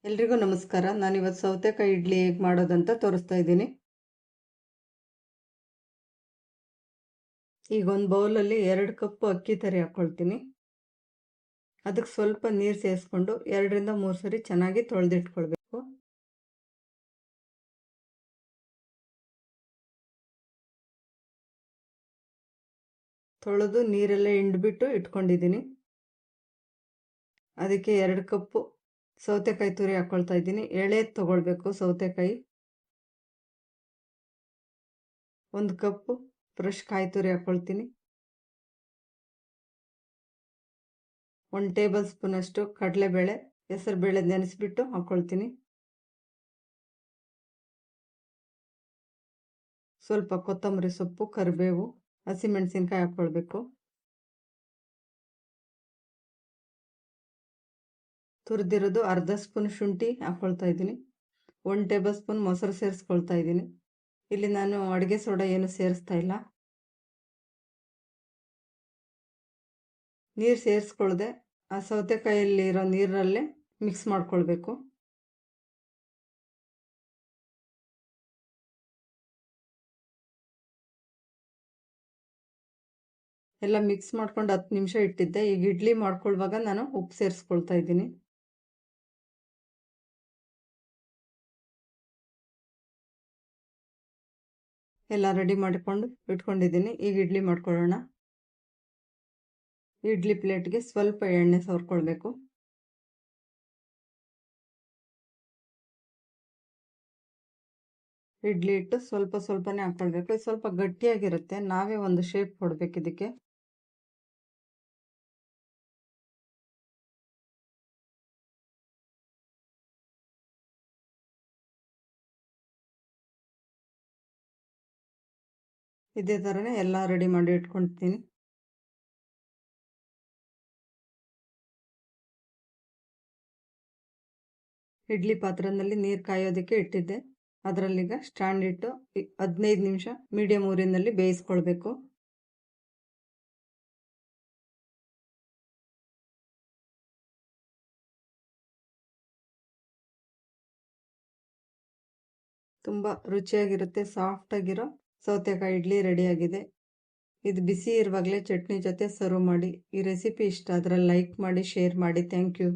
ಎಲ್ರಿಗೂ ನಮಸ್ಕಾರ. ನಾನಿವತ್ತು ಸೌತೆಕಾಯಿ ಇಡ್ಲಿ ಹೇಗೆ ಮಾಡೋದಂತ ತೋರಿಸ್ತಾ ಇದ್ದೀನಿ. ಈಗ ಒಂದು ಬೌಲಲ್ಲಿ 2 ಕಪ್ ಅಕ್ಕಿ ತರಿ ಹಾಕ್ಕೊಳ್ತೀನಿ. ಅದಕ್ಕೆ ಸ್ವಲ್ಪ ನೀರು ಸೇರಿಸ್ಕೊಂಡು 2 ರಿಂದ 3 ಸರಿ ಚೆನ್ನಾಗಿ ತೊಳೆದಿಟ್ಕೊಳ್ಬೇಕು. ತೊಳೆದು ನೀರೆಲ್ಲ ಹಿಂಡ್ಬಿಟ್ಟು ಇಟ್ಕೊಂಡಿದ್ದೀನಿ. ಅದಕ್ಕೆ 2 ಕಪ್ಪು ಸೌತೆಕಾಯಿ ತುರಿ ಹಾಕ್ಕೊಳ್ತಾ ಇದ್ದೀನಿ. ಎಳೆದು ತಗೊಳ್ಬೇಕು ಸೌತೆಕಾಯಿ. 1 ಕಪ್ಪು ಫ್ರೆಶ್ ಕಾಯಿ ತುರಿ ಹಾಕ್ಕೊಳ್ತೀನಿ. 1 ಟೇಬಲ್ ಸ್ಪೂನ್ ಅಷ್ಟು ಕಡಲೆಬೇಳೆ, ಹೆಸರುಬೇಳೆ ನೆನೆಸ್ಬಿಟ್ಟು ಹಾಕ್ಕೊಳ್ತೀನಿ. ಸ್ವಲ್ಪ ಕೊತ್ತಂಬರಿ ಸೊಪ್ಪು, ಕರಿಬೇವು, ಹಸಿಮೆಣಸಿನ್ಕಾಯಿ ಹಾಕ್ಕೊಳ್ಬೇಕು. ತುರಿದಿರೋದು ಅರ್ಧ ಸ್ಪೂನ್ ಶುಂಠಿ ಹಾಕ್ಕೊಳ್ತಾ ಇದ್ದೀನಿ. 1 ಟೇಬಲ್ ಸ್ಪೂನ್ ಮೊಸರು ಸೇರಿಸ್ಕೊಳ್ತಾ ಇದ್ದೀನಿ. ಇಲ್ಲಿ ನಾನು ಅಡುಗೆ ಸೋಡಾ ಏನು ಸೇರಿಸ್ತಾ ಇಲ್ಲ. ನೀರು ಸೇರಿಸ್ಕೊಳ್ದೆ ಆ ಸೌತೆಕಾಯಲ್ಲಿರೋ ನೀರಲ್ಲೇ ಮಿಕ್ಸ್ ಮಾಡ್ಕೊಳ್ಬೇಕು. ಎಲ್ಲ ಮಿಕ್ಸ್ ಮಾಡ್ಕೊಂಡು 10 ನಿಮಿಷ ಇಟ್ಟಿದ್ದೆ. ಈಗ ಇಡ್ಲಿ ಮಾಡ್ಕೊಳ್ಳುವಾಗ ನಾನು ಉಪ್ಪು ಸೇರಿಸ್ಕೊಳ್ತಾ ಇದ್ದೀನಿ. ಎಲ್ಲ ರೆಡಿ ಮಾಡಿಕೊಂಡು ಇಟ್ಕೊಂಡಿದ್ದೀನಿ. ಈಗ ಇಡ್ಲಿ ಮಾಡ್ಕೊಳ್ಳೋಣ. ಇಡ್ಲಿ ಪ್ಲೇಟ್ಗೆ ಸ್ವಲ್ಪ ಎಣ್ಣೆ ಸವರ್ಕೊಳ್ಬೇಕು. ಇಡ್ಲಿ ಇಟ್ಟು ಸ್ವಲ್ಪನೇ ಹಾಕ್ಕೊಳ್ಬೇಕು. ಇದು ಸ್ವಲ್ಪ ಗಟ್ಟಿಯಾಗಿರುತ್ತೆ. ನಾವೇ ಒಂದು ಶೇಪ್ ಕೊಡಬೇಕು ಇದಕ್ಕೆ. ಇದೇ ಥರನೇ ಎಲ್ಲ ರೆಡಿ ಮಾಡಿ ಇಟ್ಕೊಳ್ತೀನಿ. ಇಡ್ಲಿ ಪಾತ್ರೆಯಲ್ಲಿ ನೀರು ಕಾಯೋದಕ್ಕೆ ಇಟ್ಟಿದ್ದೆ. ಅದರಲ್ಲೀಗ ಸ್ಟ್ಯಾಂಡ್ ಇಟ್ಟು 15 ನಿಮಿಷ ಮೀಡಿಯಂ ಊರಿನಲ್ಲಿ ಬೇಯಿಸ್ಕೊಳ್ಬೇಕು. ತುಂಬ ರುಚಿಯಾಗಿರುತ್ತೆ. ಸಾಫ್ಟಾಗಿರೋ ಸೌತೆಕಾಯಿ ಇಡ್ಲಿ ರೆಡಿಯಾಗಿದೆ. ಇದು ಬಿಸಿ ಇರುವಾಗಲೇ ಚಟ್ನಿ ಜೊತೆ ಸರ್ವ್ ಮಾಡಿ. ಈ ರೆಸಿಪಿ ಇಷ್ಟ ಆದರೆ ಲೈಕ್ ಮಾಡಿ, ಶೇರ್ ಮಾಡಿ. Thank you.